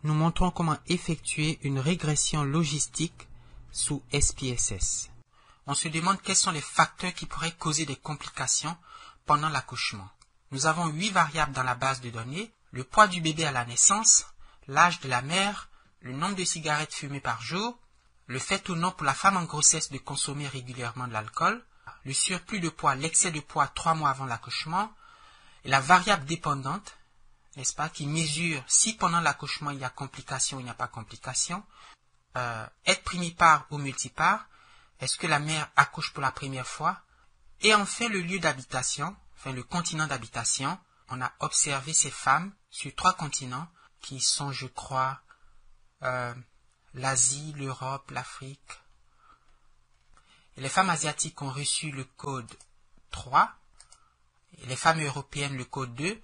nous montrons comment effectuer une régression logistique sous SPSS. On se demande quels sont les facteurs qui pourraient causer des complications pendant l'accouchement. Nous avons 8 variables dans la base de données: le poids du bébé à la naissance, l'âge de la mère, le nombre de cigarettes fumées par jour, le fait ou non pour la femme en grossesse de consommer régulièrement de l'alcool, le surplus de poids, l'excès de poids 3 mois avant l'accouchement, et la variable dépendante, n'est-ce pas, qui mesure si pendant l'accouchement il y a complication ou il n'y a pas complication, être primipare ou multipare, est-ce que la mère accouche pour la première fois, et enfin le lieu d'habitation, enfin le continent d'habitation. On a observé ces femmes sur 3 continents qui sont, je crois, l'Asie, l'Europe, l'Afrique. Et les femmes asiatiques ont reçu le code 3, et les femmes européennes le code 2,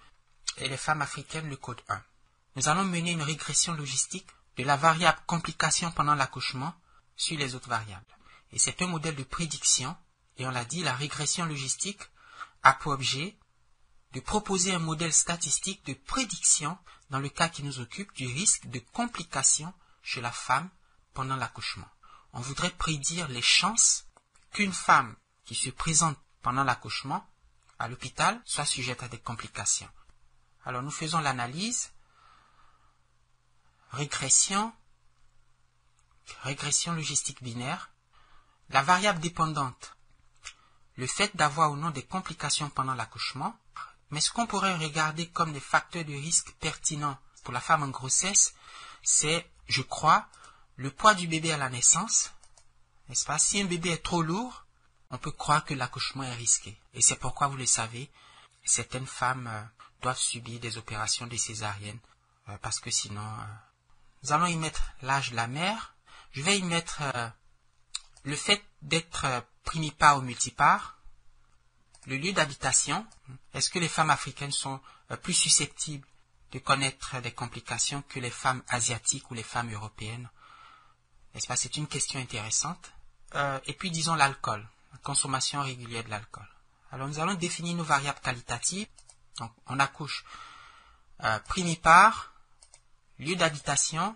et les femmes africaines le code 1. Nous allons mener une régression logistique de la variable complication pendant l'accouchement sur les autres variables. Et c'est un modèle de prédiction, et on l'a dit, la régression logistique a pour objet de proposer un modèle statistique de prédiction dans le cas qui nous occupe du risque de complications chez la femme pendant l'accouchement. On voudrait prédire les chances qu'une femme qui se présente pendant l'accouchement à l'hôpital soit sujette à des complications. Alors nous faisons l'analyse, régression logistique binaire, la variable dépendante, le fait d'avoir ou non des complications pendant l'accouchement, mais ce qu'on pourrait regarder comme des facteurs de risque pertinents pour la femme en grossesse, c'est, je crois, le poids du bébé à la naissance, n'est-ce pas? Si un bébé est trop lourd, on peut croire que l'accouchement est risqué. Et c'est pourquoi, vous le savez, certaines femmes doivent subir des opérations de césarienne, parce que sinon... Nous allons y mettre l'âge de la mère. Je vais y mettre le fait d'être primipare ou multipare, le lieu d'habitation. Est-ce que les femmes africaines sont plus susceptibles de connaître des complications que les femmes asiatiques ou les femmes européennes? N'est-ce pas? C'est une question intéressante. Et puis disons l'alcool, la consommation régulière de l'alcool. Alors nous allons définir nos variables qualitatives. Donc on accouche primipare, lieu d'habitation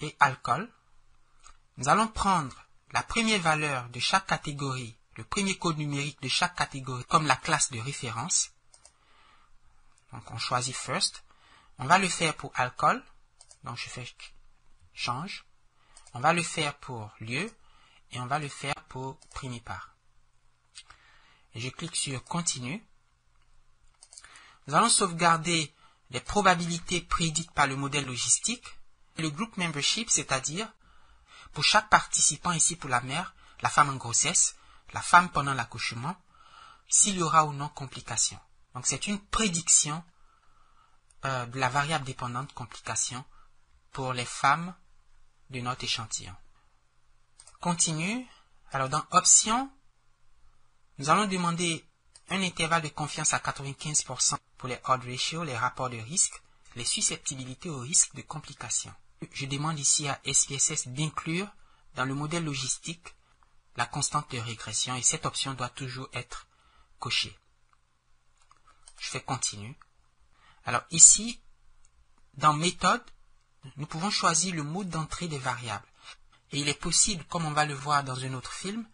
et alcool. Nous allons prendre la première valeur de chaque catégorie, le premier code numérique de chaque catégorie comme la classe de référence. Donc on choisit first. On va le faire pour alcool. Donc je fais change. On va le faire pour lieu et on va le faire pour primipare. Et je clique sur continue. Nous allons sauvegarder les probabilités prédites par le modèle logistique, et le group membership, c'est-à-dire pour chaque participant, ici pour la mère, la femme en grossesse, la femme pendant l'accouchement, s'il y aura ou non complications. Donc c'est une prédiction de la variable dépendante complication pour les femmes de notre échantillon. Continue. Alors dans options, nous allons demander un intervalle de confiance à 95% pour les odd ratios, les rapports de risque, les susceptibilités au risque de complications. Je demande ici à SPSS d'inclure dans le modèle logistique la constante de régression et cette option doit toujours être cochée. Je fais continue. Alors ici, dans méthode, nous pouvons choisir le mode d'entrée des variables. Et il est possible, comme on va le voir dans un autre film,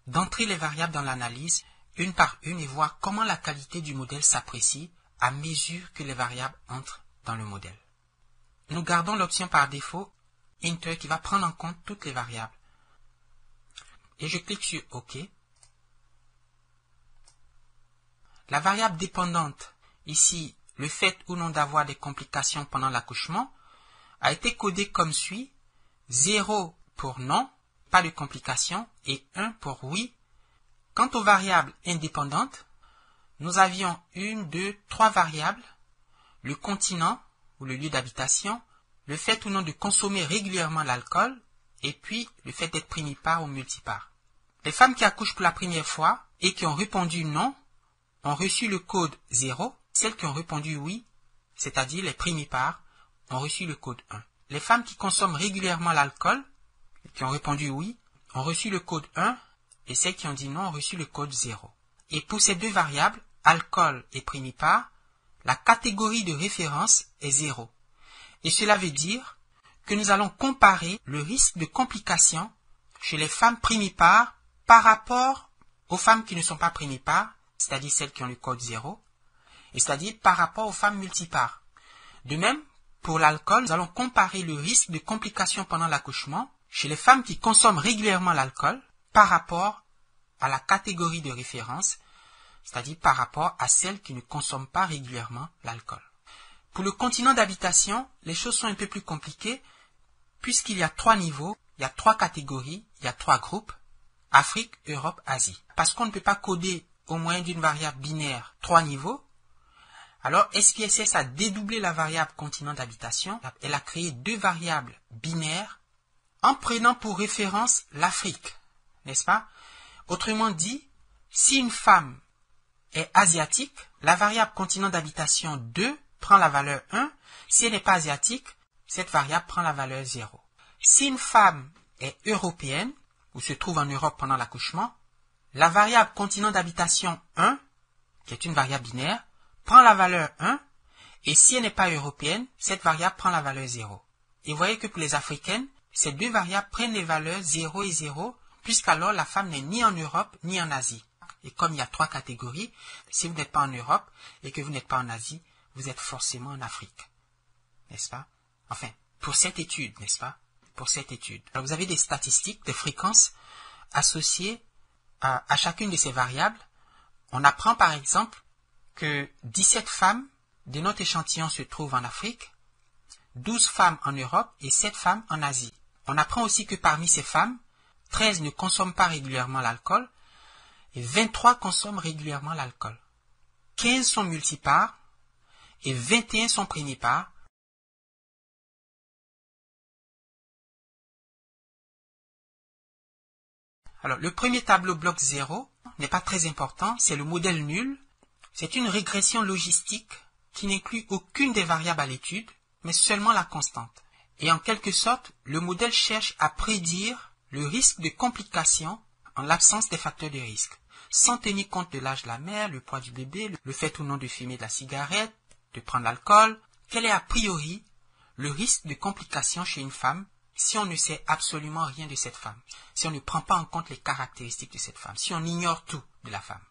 d'entrer les variables dans l'analyse une par une et voir comment la qualité du modèle s'apprécie à mesure que les variables entrent dans le modèle. Nous gardons l'option par défaut Enter qui va prendre en compte toutes les variables. Et je clique sur OK. La variable dépendante, ici, le fait ou non d'avoir des complications pendant l'accouchement, a été codée comme suit: 0 pour non, pas de complications, et 1 pour oui. Quant aux variables indépendantes, nous avions 1, 2, 3 variables, le continent ou le lieu d'habitation, le fait ou non de consommer régulièrement l'alcool, et puis le fait d'être primipare ou multipare. Les femmes qui accouchent pour la première fois et qui ont répondu non, ont reçu le code 0. Celles qui ont répondu oui, c'est-à-dire les primipares, ont reçu le code 1. Les femmes qui consomment régulièrement l'alcool, qui ont répondu oui, ont reçu le code 1, et celles qui ont dit non ont reçu le code 0. Et pour ces deux variables, alcool et primipare, la catégorie de référence est 0. Et cela veut dire que nous allons comparer le risque de complications chez les femmes primipares par rapport aux femmes qui ne sont pas primipares, c'est-à-dire celles qui ont le code 0, et c'est-à-dire par rapport aux femmes multipares. De même, pour l'alcool, nous allons comparer le risque de complications pendant l'accouchement chez les femmes qui consomment régulièrement l'alcool par rapport à la catégorie de référence, c'est-à-dire par rapport à celles qui ne consomment pas régulièrement l'alcool. Pour le continent d'habitation, les choses sont un peu plus compliquées puisqu'il y a 3 niveaux, il y a 3 catégories, il y a 3 groupes, Afrique, Europe, Asie. Parce qu'on ne peut pas coder au moyen d'une variable binaire 3 niveaux, alors SPSS a dédoublé la variable continent d'habitation. Elle a créé 2 variables binaires en prenant pour référence l'Afrique, n'est-ce pas? Autrement dit, si une femme est asiatique, la variable continent d'habitation 2 prend la valeur 1. Si elle n'est pas asiatique, cette variable prend la valeur 0. Si une femme est européenne, ou se trouve en Europe pendant l'accouchement, la variable continent d'habitation 1, qui est une variable binaire, prend la valeur 1, et si elle n'est pas européenne, cette variable prend la valeur 0. Et vous voyez que pour les africaines, ces 2 variables prennent les valeurs 0 et 0, puisqu'alors la femme n'est ni en Europe ni en Asie. Et comme il y a 3 catégories, si vous n'êtes pas en Europe et que vous n'êtes pas en Asie, vous êtes forcément en Afrique. N'est-ce pas? Enfin, pour cette étude, n'est-ce pas? Pour cette étude. Alors vous avez des statistiques, des fréquences associées à chacune de ces variables. On apprend par exemple que 17 femmes de notre échantillon se trouvent en Afrique, 12 femmes en Europe et 7 femmes en Asie. On apprend aussi que parmi ces femmes, 13 ne consomment pas régulièrement l'alcool et 23 consomment régulièrement l'alcool. 15 sont multipares et 21 sont primipares. Alors, le premier tableau bloc 0 n'est pas très important, c'est le modèle nul. C'est une régression logistique qui n'inclut aucune des variables à l'étude, mais seulement la constante. Et en quelque sorte, le modèle cherche à prédire le risque de complications en l'absence des facteurs de risque, sans tenir compte de l'âge de la mère, le poids du bébé, le fait ou non de fumer de la cigarette, de prendre l'alcool. Quel est a priori le risque de complications chez une femme si on ne sait absolument rien de cette femme, si on ne prend pas en compte les caractéristiques de cette femme, si on ignore tout de la femme.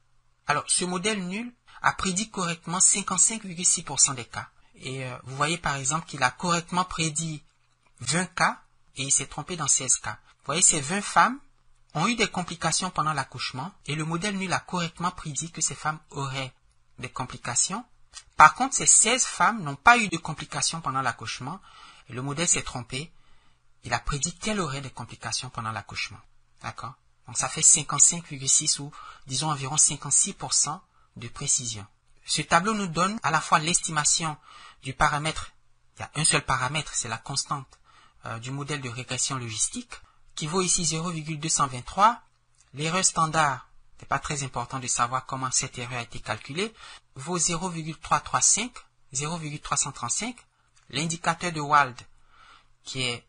Alors, ce modèle nul a prédit correctement 55,6% des cas. Et vous voyez par exemple qu'il a correctement prédit 20 cas et il s'est trompé dans 16 cas. Vous voyez, ces 20 femmes ont eu des complications pendant l'accouchement et le modèle nul a correctement prédit que ces femmes auraient des complications. Par contre, ces 16 femmes n'ont pas eu de complications pendant l'accouchement et le modèle s'est trompé. Il a prédit qu'elle aurait des complications pendant l'accouchement. D'accord? Donc ça fait 55,6 ou disons environ 56% de précision. Ce tableau nous donne à la fois l'estimation du paramètre, il y a un seul paramètre, c'est la constante du modèle de régression logistique, qui vaut ici 0,223. L'erreur standard, ce n'est pas très important de savoir comment cette erreur a été calculée, vaut 0,335, 0,335. L'indicateur de Wald, qui est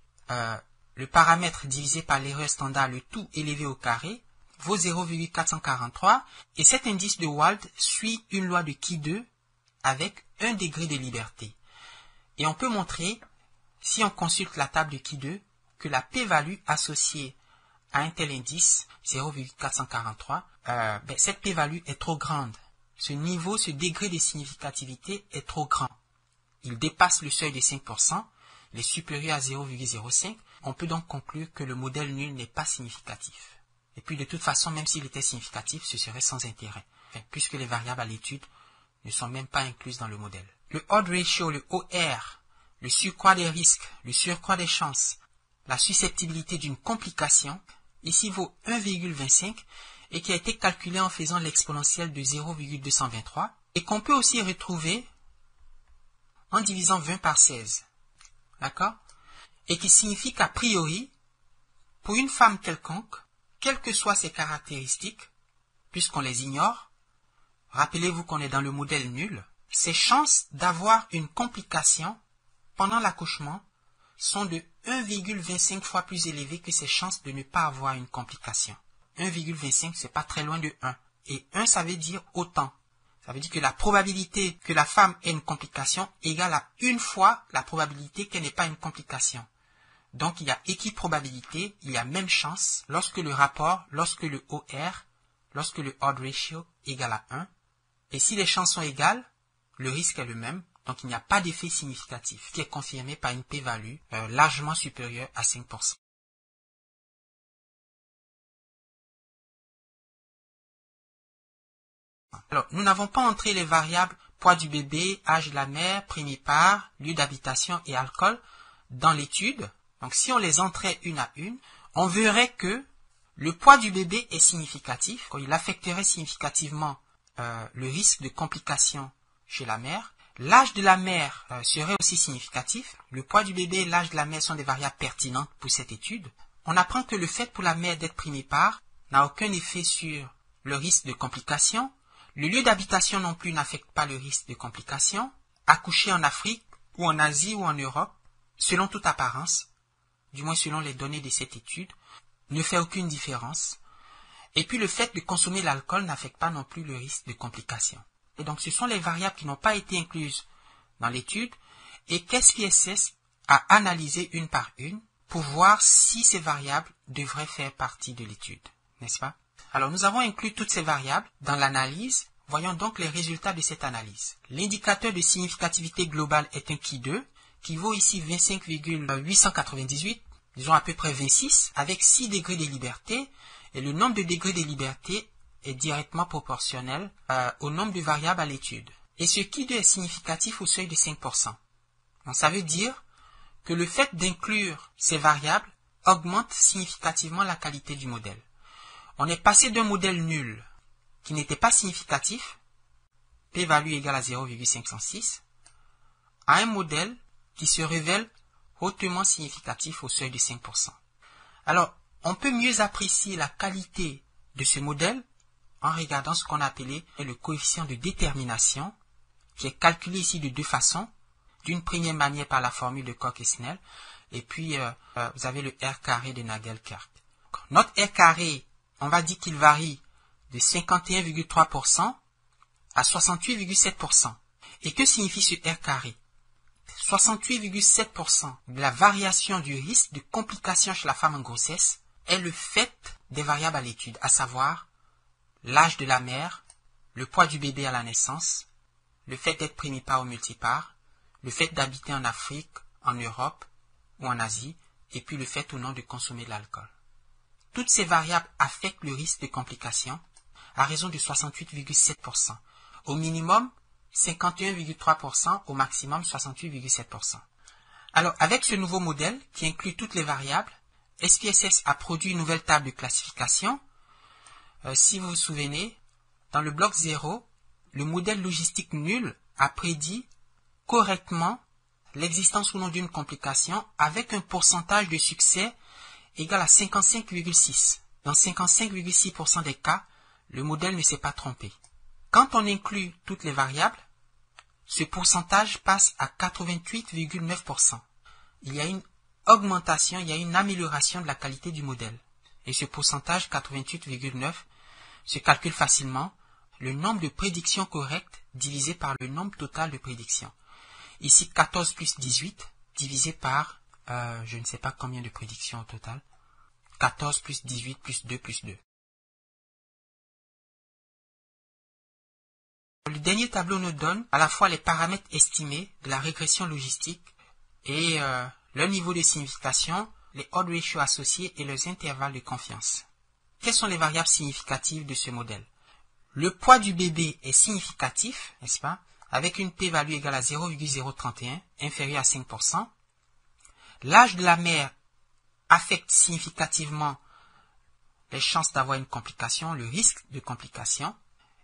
le paramètre divisé par l'erreur standard, le tout élevé au carré, vaut 0,443 et cet indice de Wald suit une loi de Key-2 avec 1 degré de liberté. Et on peut montrer, si on consulte la table de Key-2, que la p-value associée à un tel indice, 0,443, cette p-value est trop grande. Ce niveau, ce degré de significativité est trop grand. Il dépasse le seuil de 5%, il est supérieur à 0,05. On peut donc conclure que le modèle nul n'est pas significatif. Et puis de toute façon, même s'il était significatif, ce serait sans intérêt, puisque les variables à l'étude ne sont même pas incluses dans le modèle. Le odd ratio, le OR, le surcroît des risques, le surcroît des chances, la susceptibilité d'une complication, ici vaut 1,25 et qui a été calculé en faisant l'exponentielle de 0,223 et qu'on peut aussi retrouver en divisant 20 par 16. D'accord? Et qui signifie qu'a priori, pour une femme quelconque, quelles que soient ses caractéristiques, puisqu'on les ignore, rappelez-vous qu'on est dans le modèle nul, ses chances d'avoir une complication pendant l'accouchement sont de 1,25 fois plus élevées que ses chances de ne pas avoir une complication. 1,25, c'est pas très loin de 1. Et 1, ça veut dire autant. Ça veut dire que la probabilité que la femme ait une complication égale à une fois la probabilité qu'elle n'ait pas une complication. Donc, il y a équiprobabilité, il y a même chance lorsque le OR, lorsque le odd ratio égale à 1. Et si les chances sont égales, le risque est le même. Donc, il n'y a pas d'effet significatif qui est confirmé par une p-value largement supérieure à 5%. Alors, nous n'avons pas entré les variables poids du bébé, âge de la mère, primipare, lieu d'habitation et alcool dans l'étude. Donc, si on les entrait une à une, on verrait que le poids du bébé est significatif. Il affecterait significativement le risque de complications chez la mère. L'âge de la mère serait aussi significatif. Le poids du bébé et l'âge de la mère sont des variables pertinentes pour cette étude. On apprend que le fait pour la mère d'être primipare n'a aucun effet sur le risque de complications. Le lieu d'habitation non plus n'affecte pas le risque de complications. Accoucher en Afrique ou en Asie ou en Europe, selon toute apparence, du moins selon les données de cette étude, ne fait aucune différence. Et puis le fait de consommer l'alcool n'affecte pas non plus le risque de complications. Et donc ce sont les variables qui n'ont pas été incluses dans l'étude et qu'SPSS a analysé une par une pour voir si ces variables devraient faire partie de l'étude, n'est-ce pas? Alors nous avons inclus toutes ces variables dans l'analyse. Voyons donc les résultats de cette analyse. L'indicateur de significativité globale est un Ki2 qui vaut ici 25,898, disons à peu près 26, avec 6 degrés de liberté. Et le nombre de degrés de liberté est directement proportionnel au nombre de variables à l'étude. Et ce Ki2 est significatif au seuil de 5%. Donc ça veut dire que le fait d'inclure ces variables augmente significativement la qualité du modèle. On est passé d'un modèle nul qui n'était pas significatif, p-value égale à 0,506, à un modèle qui se révèle hautement significatif au seuil de 5%. Alors, on peut mieux apprécier la qualité de ce modèle en regardant ce qu'on a appelé le coefficient de détermination, qui est calculé ici de deux façons. D'une première manière par la formule de Koch et Snell, et puis vous avez le R carré de Nagelkart. Notre R carré, on va dire qu'il varie de 51,3% à 68,7%. Et que signifie ce R carré? 68,7% de la variation du risque de complications chez la femme en grossesse est le fait des variables à l'étude, à savoir l'âge de la mère, le poids du bébé à la naissance, le fait d'être primipare ou multipare, le fait d'habiter en Afrique, en Europe ou en Asie, et puis le fait ou non de consommer de l'alcool. Toutes ces variables affectent le risque de complications à raison de 68,7%. Au minimum, 51,3%, au maximum 68,7%. Alors, avec ce nouveau modèle qui inclut toutes les variables, SPSS a produit une nouvelle table de classification. Si vous vous souvenez, dans le bloc 0, le modèle logistique nul a prédit correctement l'existence ou non d'une complication avec un pourcentage de succès égal à 55,6. Dans 55,6% des cas, le modèle ne s'est pas trompé. Quand on inclut toutes les variables, ce pourcentage passe à 88,9%. Il y a une augmentation, il y a une amélioration de la qualité du modèle. Et ce pourcentage 88,9 se calcule facilement, le nombre de prédictions correctes divisé par le nombre total de prédictions. Ici, 14 plus 18 divisé par, je ne sais pas combien de prédictions au total. 14 plus 18 plus 2 plus 2. Le dernier tableau nous donne à la fois les paramètres estimés de la régression logistique et leur niveau de signification, les odd ratios associés et leurs intervalles de confiance. Quelles sont les variables significatives de ce modèle? Le poids du bébé est significatif, n'est-ce pas, avec une p-value égale à 0,031, inférieure à 5%. L'âge de la mère affecte significativement les chances d'avoir une complication, le risque de complication.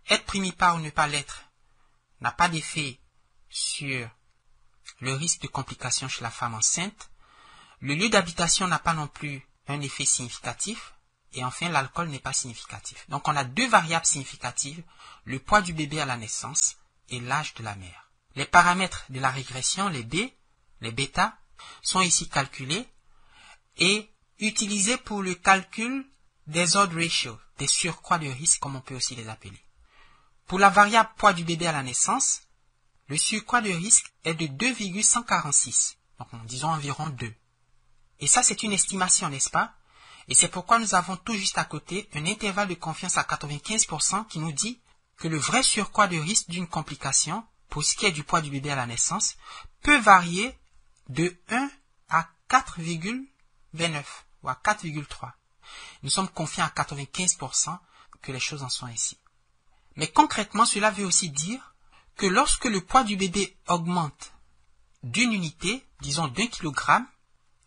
Être primipare ou ne pas l'être n'a pas d'effet sur le risque de complication chez la femme enceinte. Le lieu d'habitation n'a pas non plus un effet significatif. Et enfin, l'alcool n'est pas significatif. Donc, on a deux variables significatives, le poids du bébé à la naissance et l'âge de la mère. Les paramètres de la régression, les B, les bêta, sont ici calculés et utilisés pour le calcul des odd ratios, des surcroît de risque, comme on peut aussi les appeler. Pour la variable poids du bébé à la naissance, le surcroît de risque est de 2,146, donc disons environ 2. Et ça, c'est une estimation, n'est-ce pas? Et c'est pourquoi nous avons tout juste à côté un intervalle de confiance à 95% qui nous dit que le vrai surcroît de risque d'une complication, pour ce qui est du poids du bébé à la naissance, peut varier de 1 à 4,29 ou à 4,3. Nous sommes confiants à 95% que les choses en sont ainsi. Mais concrètement, cela veut aussi dire que lorsque le poids du bébé augmente d'une unité, disons d'1 kg,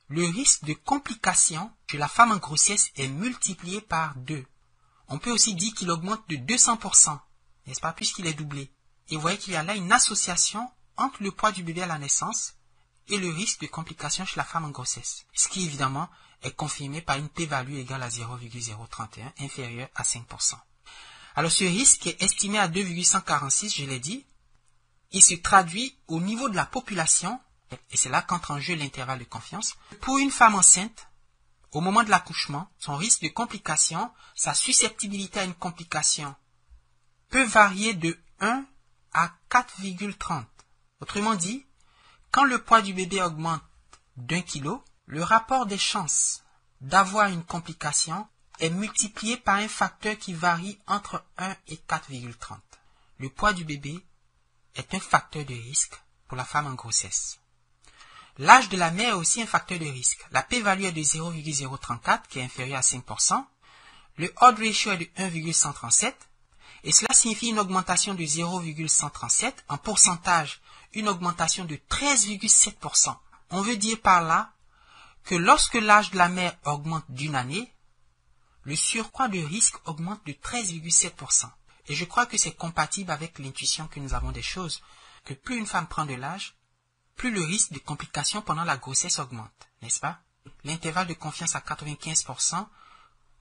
le risque de complication chez la femme en grossesse est multiplié par 2. On peut aussi dire qu'il augmente de 200%, n'est-ce pas, puisqu'il est doublé. Et vous voyez qu'il y a là une association entre le poids du bébé à la naissance et le risque de complication chez la femme en grossesse. Ce qui, évidemment, est confirmé par une p-value égale à 0,031, inférieure à 5%. Alors, ce risque est estimé à 2,146, je l'ai dit. Il se traduit au niveau de la population, et c'est là qu'entre en jeu l'intervalle de confiance. Pour une femme enceinte, au moment de l'accouchement, son risque de complication, sa susceptibilité à une complication, peut varier de 1 à 4,30. Autrement dit, quand le poids du bébé augmente d'1 kg, le rapport des chances d'avoir une complication est multiplié par un facteur qui varie entre 1 et 4,30. Le poids du bébé est un facteur de risque pour la femme en grossesse. L'âge de la mère est aussi un facteur de risque. La p-value est de 0,034, qui est inférieur à 5%. Le odd ratio est de 1,137. Et cela signifie une augmentation de 0,137. En pourcentage, une augmentation de 13,7%. On veut dire par là que lorsque l'âge de la mère augmente d'une année, le surcroît de risque augmente de 13,7%. Et je crois que c'est compatible avec l'intuition que nous avons des choses, que plus une femme prend de l'âge, plus le risque de complications pendant la grossesse augmente, n'est-ce pas? L'intervalle de confiance à 95%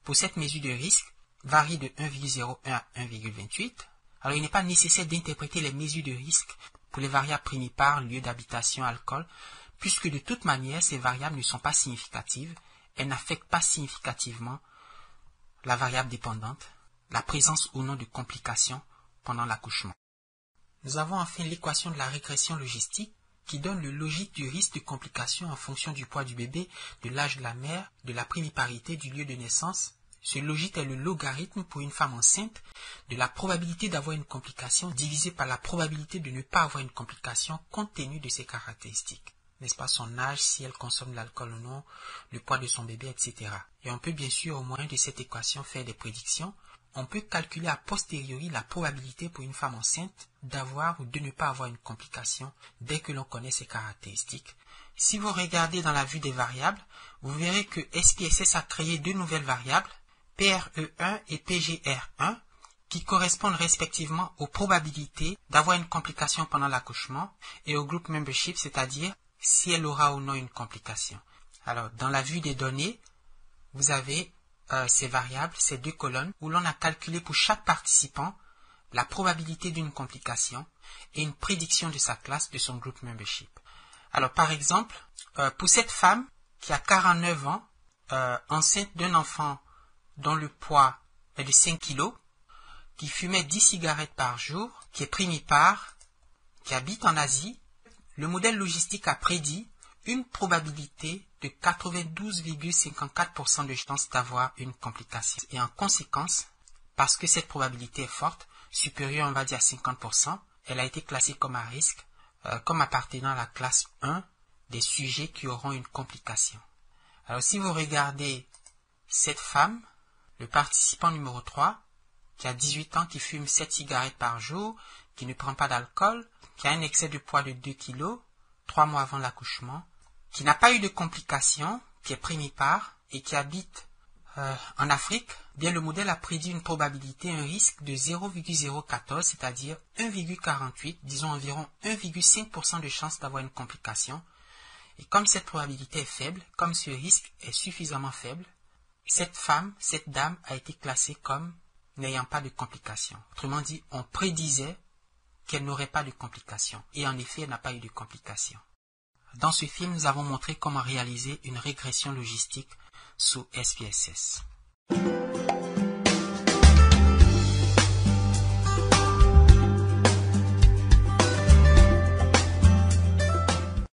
pour cette mesure de risque varie de 1,01 à 1,28. Alors il n'est pas nécessaire d'interpréter les mesures de risque pour les variables primipares, lieu d'habitation, alcool, puisque de toute manière ces variables ne sont pas significatives, elles n'affectent pas significativement la variable dépendante, la présence ou non de complications pendant l'accouchement. Nous avons enfin l'équation de la régression logistique qui donne le logique du risque de complications en fonction du poids du bébé, de l'âge de la mère, de la primiparité du lieu de naissance. Ce logique est le logarithme pour une femme enceinte de la probabilité d'avoir une complication divisé par la probabilité de ne pas avoir une complication compte tenu de ses caractéristiques. N'est-ce pas, son âge, si elle consomme de l'alcool ou non, le poids de son bébé, etc. Et on peut bien sûr, au moyen de cette équation, faire des prédictions. On peut calculer a posteriori la probabilité pour une femme enceinte d'avoir ou de ne pas avoir une complication dès que l'on connaît ses caractéristiques. Si vous regardez dans la vue des variables, vous verrez que SPSS a créé deux nouvelles variables, PRE1 et PGR1, qui correspondent respectivement aux probabilités d'avoir une complication pendant l'accouchement et au group membership, c'est-à-dire si elle aura ou non une complication. Alors, dans la vue des données, vous avez ces variables, ces deux colonnes, où l'on a calculé pour chaque participant la probabilité d'une complication et une prédiction de sa classe, de son group membership. Alors, par exemple, pour cette femme qui a 49 ans, enceinte d'un enfant dont le poids est de 5 kg, qui fumait 10 cigarettes par jour, qui est primipare, qui habite en Asie, le modèle logistique a prédit une probabilité de 92,54% de chance d'avoir une complication. Et en conséquence, parce que cette probabilité est forte, supérieure on va dire à 50%, elle a été classée comme à risque, comme appartenant à la classe 1 des sujets qui auront une complication. Alors si vous regardez cette femme, le participant numéro 3, qui a 18 ans, qui fume 7 cigarettes par jour, qui ne prend pas d'alcool, qui a un excès de poids de 2 kg, 3 mois avant l'accouchement, qui n'a pas eu de complications, qui est primipare et qui habite en Afrique, bien le modèle a prédit une probabilité, un risque de 0,014, c'est-à-dire 1,48, disons environ 1,5% de chance d'avoir une complication. Et comme cette probabilité est faible, comme ce risque est suffisamment faible, cette femme, cette dame a été classée comme n'ayant pas de complications. Autrement dit, on prédisait qu'elle n'aurait pas de complications. Et en effet, elle n'a pas eu de complications. Dans ce film, nous avons montré comment réaliser une régression logistique sous SPSS.